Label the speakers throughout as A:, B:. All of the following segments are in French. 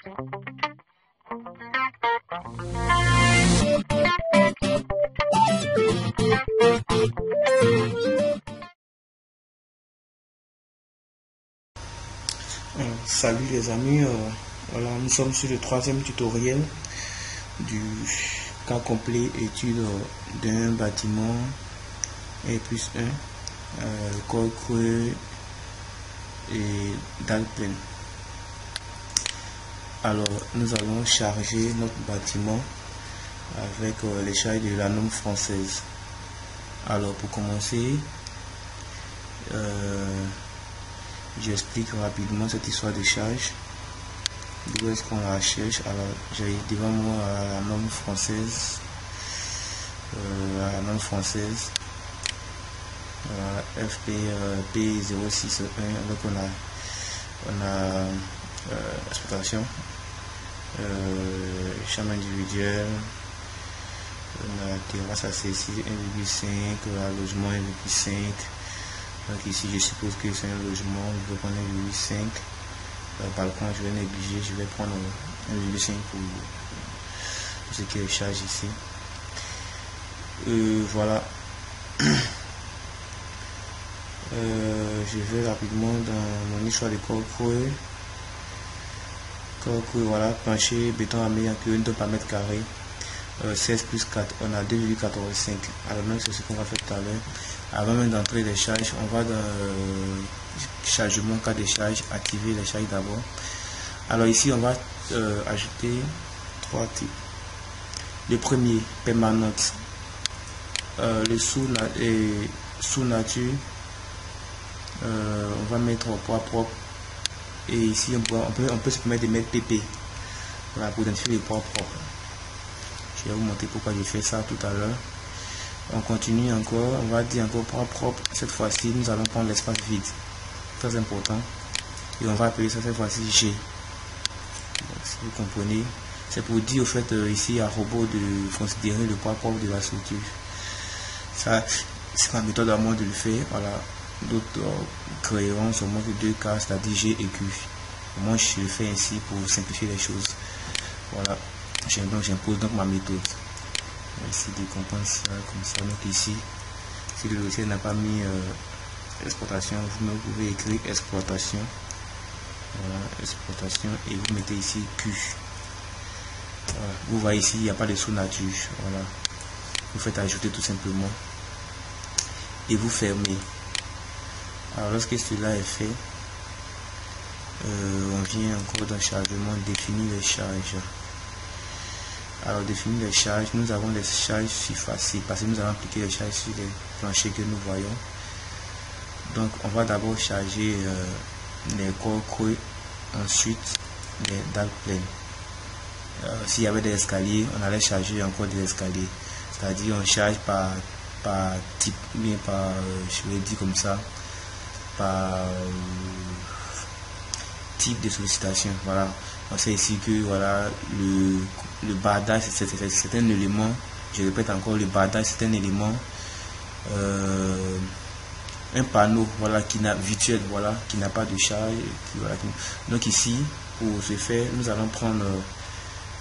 A: Salut les amis, voilà, nous sommes sur le troisième tutoriel du cas complet étude d'un bâtiment R+1, col creux et dalle pleine. Alors nous allons charger notre bâtiment avec les charges de la norme française. Alors pour commencer, j'explique rapidement cette histoire de charge. D'où est-ce qu'on la cherche? Alors j'ai devant moi la norme française, FP P061. Donc on a exploitation, chambre individuelle, on a terrasse accessible 1,5, logement 1,5. Donc ici je suppose que c'est un logement, je vais prendre 1,5. Balcon je vais négliger, je vais prendre 1,5 pour ce qui est charge ici. Voilà. Je vais rapidement dans mon histoire de corps creux. Voilà, plancher, béton armé en kN par mètre carré. 16 plus 4, on a 2,85. Alors donc c'est ce qu'on va faire tout à l'heure. Avant même d'entrer les charges, on va dans chargement, cas de charge, activer les charges d'abord. Alors ici on va ajouter 3 types. Le premier, permanente. Le sous nature, on va mettre au poids propre. Et ici on peut se permettre de mettre PP, voilà, pour identifier les poids propres. Je vais vous montrer pourquoi je fais ça tout à l'heure. On continue encore, on va dire encore poids propre. Cette fois-ci nous allons prendre l'espace vide, très important, et on va appeler ça cette fois-ci G. Donc, si vous comprenez, c'est pour dire au fait ici à robot de considérer le poids propre de la structure. Ça c'est ma méthode à moi de le faire. Voilà, d'autres créeront seulement que 2 cas, c'est-à-dire G et Q. Moi je le fais ainsi pour simplifier les choses. Voilà, j'impose donc ma méthode. Essayer de comprendre ça comme ça. Donc ici, si le logiciel n'a pas mis exploitation, vous pouvez écrire exploitation. Voilà, exploitation, et vous mettez ici Q. Voilà. Vous voyez ici, il n'y a pas de sous-nature. Voilà, vous faites ajouter tout simplement et vous fermez. Alors lorsque cela est fait, on vient encore dans chargement, définir les charges. Alors définir les charges, nous avons les charges surfaciques parce que nous allons appliquer les charges sur les planchers que nous voyons. Donc on va d'abord charger les corps creux, ensuite les dalles pleines. S'il y avait des escaliers, on allait charger encore des escaliers, c'est-à-dire on charge par type, bien par, je vais dire comme ça, par type de sollicitation. Voilà, on sait ici que voilà le bardage c'est un élément, je répète encore, le bardage c'est un élément, un panneau, voilà, virtuel, voilà, qui n'a pas de charge, voilà, donc ici pour ce faire nous allons prendre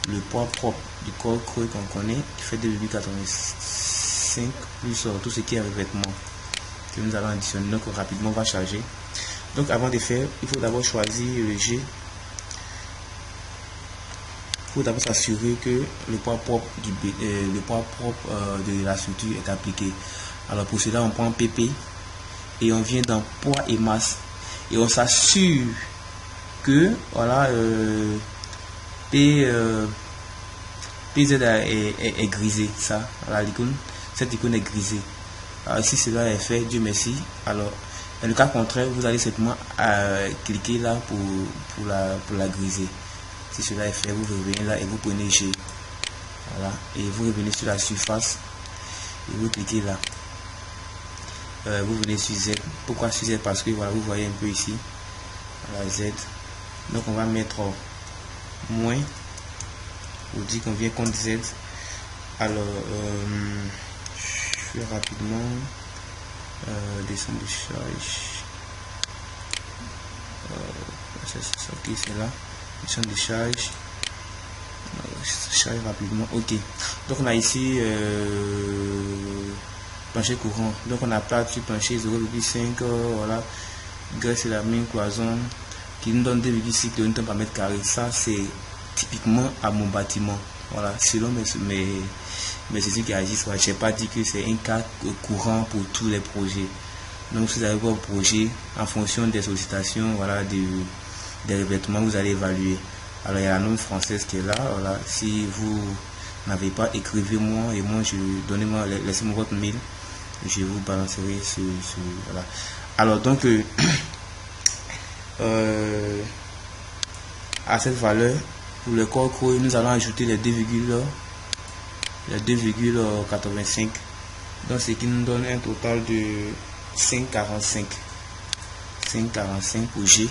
A: le poids propre du corps creux qu'on connaît qui fait 2,85 plus tout ce qui est revêtement que nous allons additionner. Donc rapidement on va charger. Donc avant de faire, il faut d'abord choisir le G. Il faut d'abord s'assurer que le poids propre de la structure est appliqué. Alors pour cela on prend PP et on vient dans poids et masse et on s'assure que voilà PZ est grisé. Ça, voilà, cette icône est grisée. Alors si cela est fait, Dieu merci. Alors dans le cas contraire, vous allez simplement cliquer là pour la griser. Si cela est fait, vous revenez là et vous prenez G. Voilà, et vous revenez sur la surface et vous cliquez là. Vous venez sur Z. Pourquoi sur Z? Parce que voilà, vous voyez un peu ici. Voilà, Z. Donc on va mettre moins pour dire qu'on vient contre Z. Alors je fais rapidement descendre de charge. Ok, c'est là. mission de charge. Charge rapidement. Ok. Donc on a ici plancher courant. Donc on a plate sur plancher 0,5. Voilà. Graisse et la même cloison qui nous donne 2,6 kN par mètre carré. Ça c'est typiquement à mon bâtiment. Voilà. Selon mes études qui agissent, je n'ai pas dit que c'est un cas courant pour tous les projets. Donc si vous avez votre projet en fonction des sollicitations, voilà, des revêtements, vous allez évaluer. Alors il y a la norme française qui est là. Voilà. Si vous n'avez pas, écrivez-moi et moi donnez-moi, laissez-moi votre mail, je vous balancerai ce voilà. Alors donc à cette valeur pour le corps creux, nous allons ajouter les 2,85. Donc ce qui nous donne un total de 5,45. 5,45 pour G.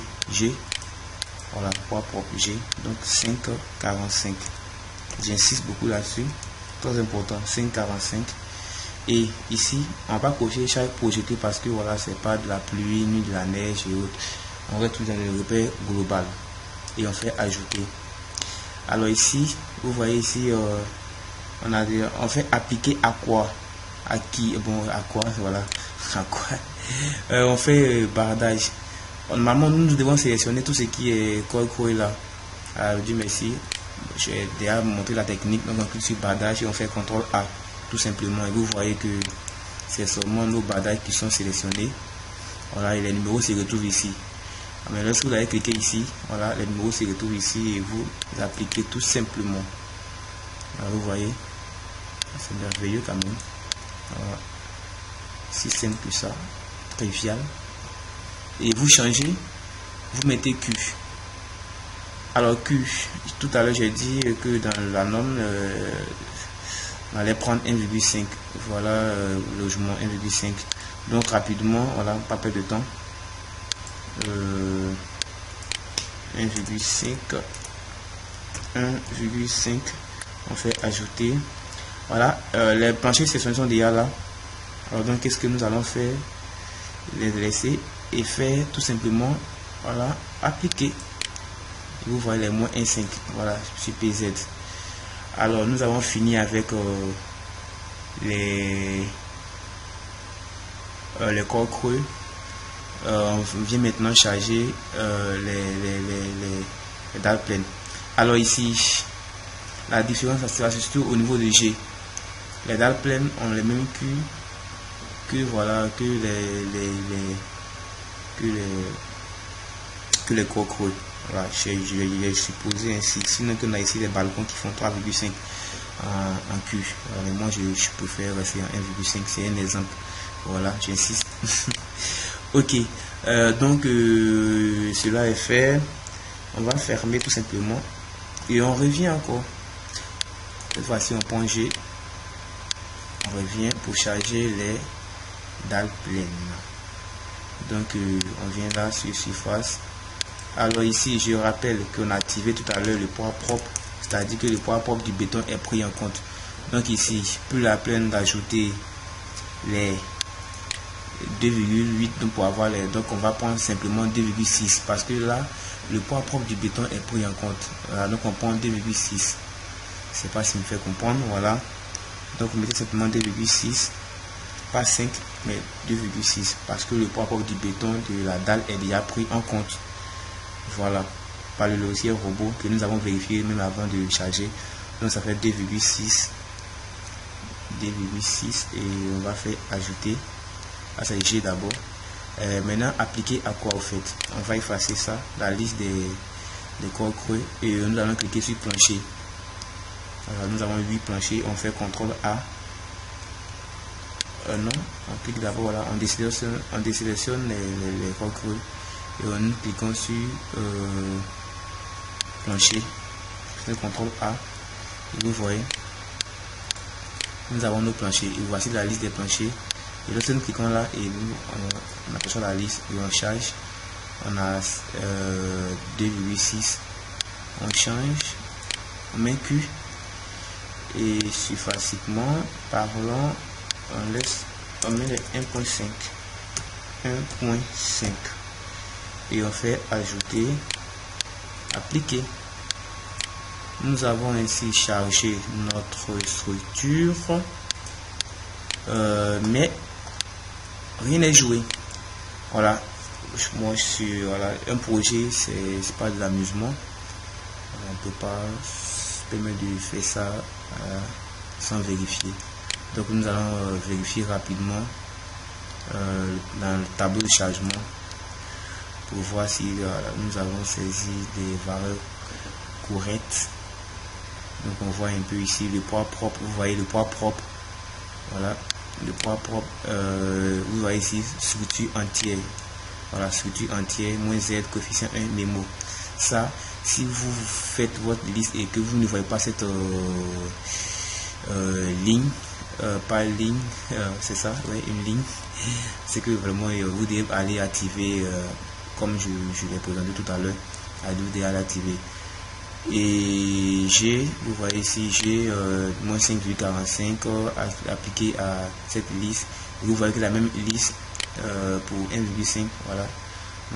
A: Voilà, poids propre G. Donc 5,45. J'insiste beaucoup là-dessus. Très important. 5,45. Et ici, on va pas cocher chaque projeté parce que voilà, c'est pas de la pluie ni de la neige et autres. On reste tout dans le repère global. Et on fait ajouter. Alors ici, vous voyez ici, on fait appliquer à quoi? À qui? Bon, à quoi? Voilà. À quoi? On fait bardage. Normalement, nous devons sélectionner tout ce qui est creux là. Alors, Dieu merci. J'ai déjà montré la technique. Donc, on clique sur bardage et on fait CTRL A. Tout simplement. Et vous voyez que c'est seulement nos bardages qui sont sélectionnés. Voilà, et les numéros se retrouvent ici. Mais lorsque vous allez cliquer ici, voilà, les numéros se retrouvent ici et vous appliquez tout simplement. Alors, vous voyez, c'est merveilleux quand même. Voilà. Si simple que ça, trivial. Et vous changez, vous mettez Q. Alors Q, tout à l'heure j'ai dit que dans la norme, on allait prendre 1,5. Voilà, logement 1,5. Donc rapidement, voilà, pas perdre de temps. 1,5. On fait ajouter. Voilà, les planchers de section sont déjà là. Alors donc qu'est-ce que nous allons faire? Les laisser et faire tout simplement, voilà, appliquer. Et vous voyez les moins 1,5. Voilà, sur PZ. Alors nous avons fini avec les corps creux. On vient maintenant charger les dalles pleines. Alors ici, la différence sera surtout au niveau de G. Les dalles pleines ont les mêmes culs que voilà que les corps creux. Voilà, j'ai supposé ainsi. Sinon qu'on a ici des balcons qui font 3,5 en Q. Mais moi je préfère rester en 1,5. C'est un exemple. Voilà, j'insiste. Ok, donc cela est fait. On va fermer tout simplement et on revient encore. Cette fois-ci on prend G. On revient pour charger les dalles pleines. Donc on vient là sur surface. Alors ici je rappelle qu'on a activé tout à l'heure le poids propre, c'est-à-dire que le poids propre du béton est pris en compte. Donc ici plus la peine d'ajouter les 2,8 pour avoir les, donc on va prendre simplement 2,6 parce que là le poids propre du béton est pris en compte. Voilà, donc on prend 2,6. C'est pas si me fait comprendre. Voilà, donc vous mettez simplement 2,6, pas 5 mais 2,6 parce que le poids propre du béton de la dalle est déjà pris en compte. Voilà, par le logiciel robot que nous avons vérifié même avant de charger. Donc ça fait 2,6 et on va faire ajouter. Ah, c'est G d'abord. Maintenant appliquer à quoi au fait? On va effacer ça, la liste des corps creux, et nous allons cliquer sur plancher. Alors nous avons 8 planchers, on fait CTRL A. Non, on clique d'abord, voilà, on désélectionne les corps creux et on cliquons sur plancher, c'est CTRL A et vous voyez nous avons nos planchers et voici la liste des planchers. Et lorsque nous cliquons là et nous on aperçoit la liste et on charge, on a 2,6, on change, on met Q et surfaciquement parlant on met les 1,5 et on fait ajouter, appliquer. Nous avons ainsi chargé notre structure, mais rien n'est joué. Voilà, moi je suis, voilà, un projet, c'est pas de l'amusement. On peut pas se permettre de faire ça sans vérifier. Donc nous allons vérifier rapidement dans le tableau de chargement pour voir si nous avons saisi des valeurs correctes. Donc on voit un peu ici le poids propre. Vous voyez le poids propre. Voilà, le poids propre. Vous voyez ici structure entière. Voilà, structure entière, moins Z, coefficient 1, mémo. Ça, si vous faites votre liste et que vous ne voyez pas cette ligne, pas ligne, c'est ça, ouais, une ligne, c'est que vraiment vous devez aller activer, comme je l'ai présenté tout à l'heure, vous devez aller activer. Et vous voyez ici, j'ai moins 5,45 appliqué à cette liste. Vous voyez que la même liste pour 1,5, voilà,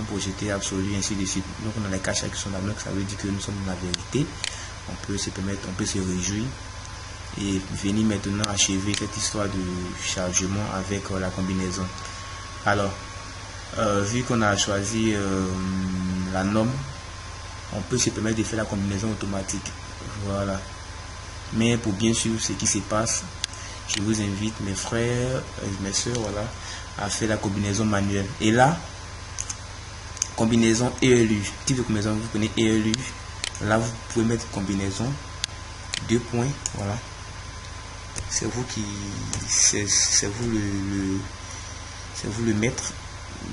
A: un projeté absolu, ainsi de suite. Donc on a les caches qui sont là, donc ça veut dire que nous sommes dans la vérité. On peut se permettre, on peut se réjouir et venir maintenant achever cette histoire de chargement avec la combinaison. Alors, vu qu'on a choisi la norme, on peut se permettre de faire la combinaison automatique. Voilà. Mais pour bien suivre ce qui se passe, je vous invite, mes frères et mes soeurs, voilà, à faire la combinaison manuelle. Et là, combinaison ELU. Type de combinaison, vous connaissez ELU. Là, vous pouvez mettre combinaison, 2 points, voilà. C'est vous qui, c'est vous le maître.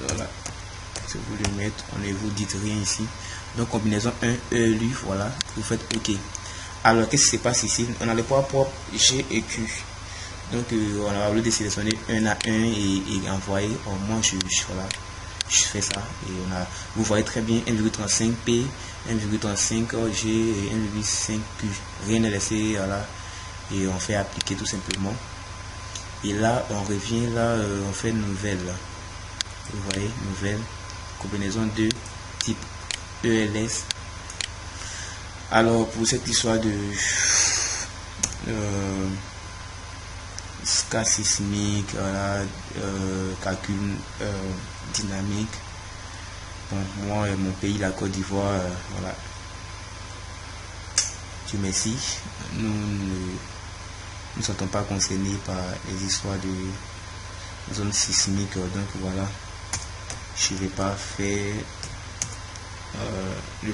A: Voilà. C'est vous le maître. On ne vous dites rien ici. Donc combinaison 1 ELU, voilà, vous faites OK. Alors qu'est-ce qui se passe ici? On a le poids propre G et Q. Donc on a voulu sélectionner 1 à 1 et envoyer. Moi voilà, je fais ça et vous voyez très bien 1,35 P, 1,35 G et 1,5 Q. Rien n'est laissé, voilà, et on fait appliquer tout simplement. Et là on revient, là on fait nouvelle. Vous voyez, nouvelle combinaison 2 type ELS. Alors pour cette histoire de cas sismique, voilà, calcul dynamique, bon, moi mon pays, la Côte d'Ivoire, voilà, Dieu merci, nous ne sommes pas concernés par les histoires de zones sismiques, donc voilà, je ne vais pas faire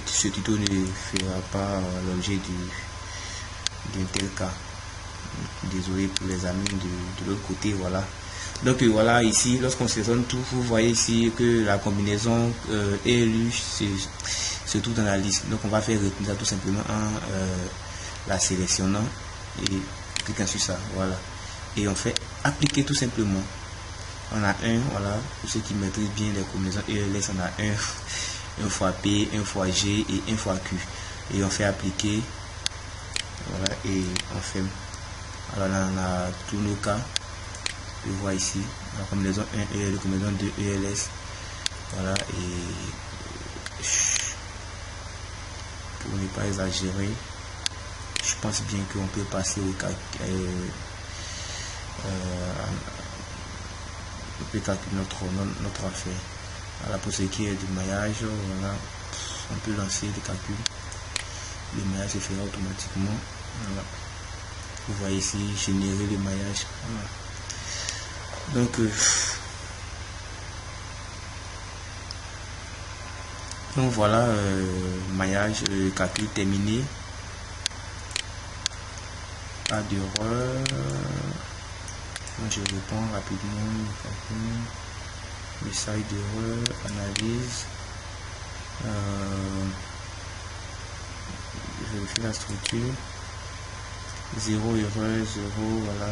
A: ce tuto ne fera pas l'objet d'un tel cas. Désolé pour les amis de l'autre côté, voilà. Donc voilà, ici lorsqu'on sélectionne tout, vous voyez ici que la combinaison ELU se trouve dans la liste. Donc on va faire répondre ça tout simplement en la sélectionnant et cliquant sur ça, voilà, et on fait appliquer tout simplement. On a un, voilà, pour ceux qui maîtrisent bien les combinaisons ELS, on a un fois P, un fois G et un fois Q, et on fait appliquer, voilà, et on ferme. Alors là on a tous nos cas, je vois ici la combinaison 1 EL, la combinaison 2 ELS, voilà, et pour ne pas exagérer, je pense bien qu'on peut passer au cas, on peut calculer notre affaire. Voilà, pour ce qui est du maillage, voilà, on peut lancer des calculs, le maillage se fera automatiquement, voilà. Vous voyez ici, générer le maillage, voilà. Donc voilà, maillage, calcul terminé, pas d'erreur. Je réponds rapidement, message d'erreur, analyse, je vérifie la structure, 0 erreur, 0, voilà.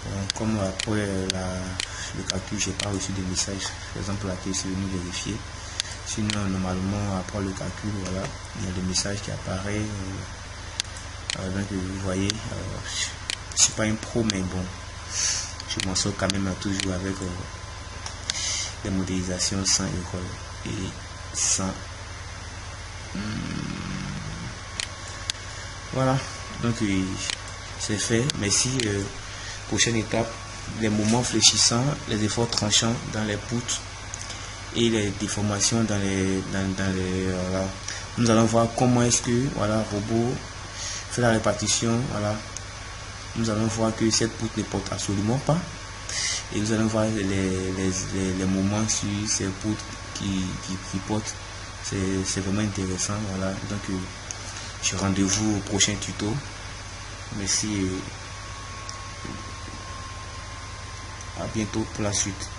A: Bon, comme après le calcul, j'ai pas reçu de message, par exemple laquelle c'est venu vérifier. Sinon, normalement, après le calcul, voilà, il y a des messages qui apparaissent. Donc vous voyez, je suis pas un pro, mais bon, je m'en sors quand même toujours avec des modélisations sans erreur et sans Voilà, donc c'est fait. Merci. Prochaine étape, les moments fléchissants, les efforts tranchants dans les poutres et les déformations dans les voilà. Nous allons voir comment est-ce que voilà robot fait la répartition. Voilà, nous allons voir que cette poutre ne porte absolument pas, et nous allons voir les moments sur ces poutres qui portent. C'est vraiment intéressant. Voilà, donc je rendez-vous au prochain tuto. Merci et à bientôt pour la suite.